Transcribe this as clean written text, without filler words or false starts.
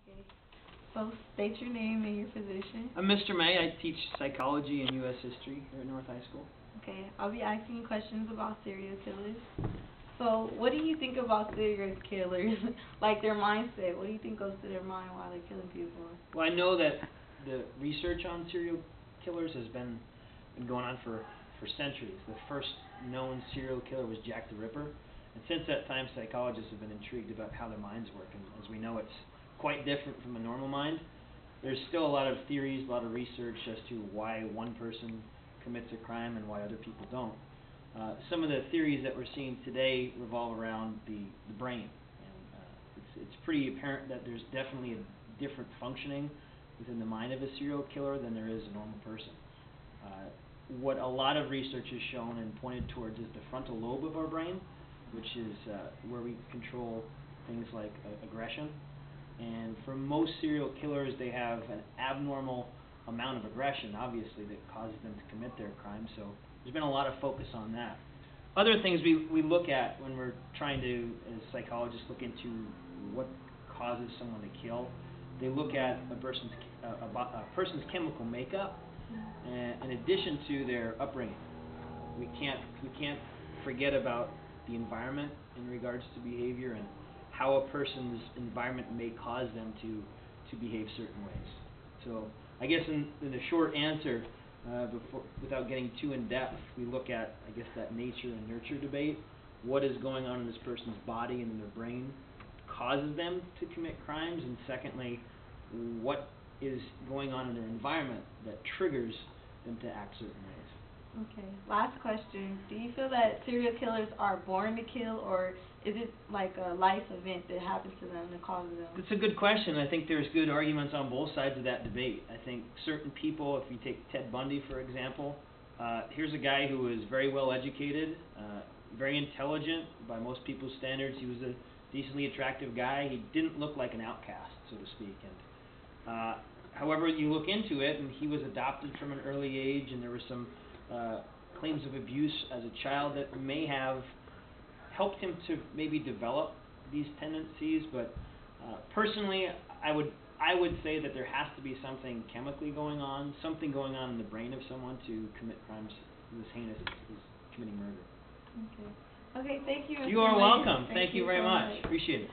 Okay. So state your name and your position. I'm Mr. May. I teach psychology and U.S. history here at North High School. Okay. I'll be asking you questions about serial killers. So what do you think about serial killers? Like their mindset. What do you think goes through their mind while they're killing people? Well, I know that the research on serial killers has been going on for centuries. The first known serial killer was Jack the Ripper. And since that time, psychologists have been intrigued about how their minds work. And as we know, it's quite different from a normal mind. There's still a lot of theories, a lot of research as to why one person commits a crime and why other people don't. Some of the theories that we're seeing today revolve around the brain. And it's pretty apparent that there's definitely a different functioning within the mind of a serial killer than there is a normal person. What a lot of research has shown and pointed towards is the frontal lobe of our brain, which is where we control things like aggression. And for most serial killers, they have an abnormal amount of aggression, obviously, that causes them to commit their crimes. So there's been a lot of focus on that. Other things we look at when we're trying to, as psychologists, look into what causes someone to kill, they look at a person's chemical makeup, in addition to their upbringing. We can't forget about the environment in regards to behavior and how a person's environment may cause them to behave certain ways. So I guess in the short answer, without getting too in depth, we look at, I guess, that nature and nurture debate. What is going on in this person's body and in their brain causes them to commit crimes, and secondly, what is going on in their environment that triggers them to act certain ways. Okay. Last question. Do you feel that serial killers are born to kill, or is it like a life event that happens to them that causes them? It's a good question. I think there's good arguments on both sides of that debate. I think certain people, if you take Ted Bundy, for example, here's a guy who was very well educated, very intelligent by most people's standards. He was a decently attractive guy. He didn't look like an outcast, so to speak. And however, you look into it, and he was adopted from an early age, and there were some claims of abuse as a child that may have helped him to maybe develop these tendencies. But personally, I would say that there has to be something chemically going on, something going on in the brain of someone to commit crimes as heinous as committing murder. Okay. Okay, thank you. You are welcome. Thank you very much. Appreciate it.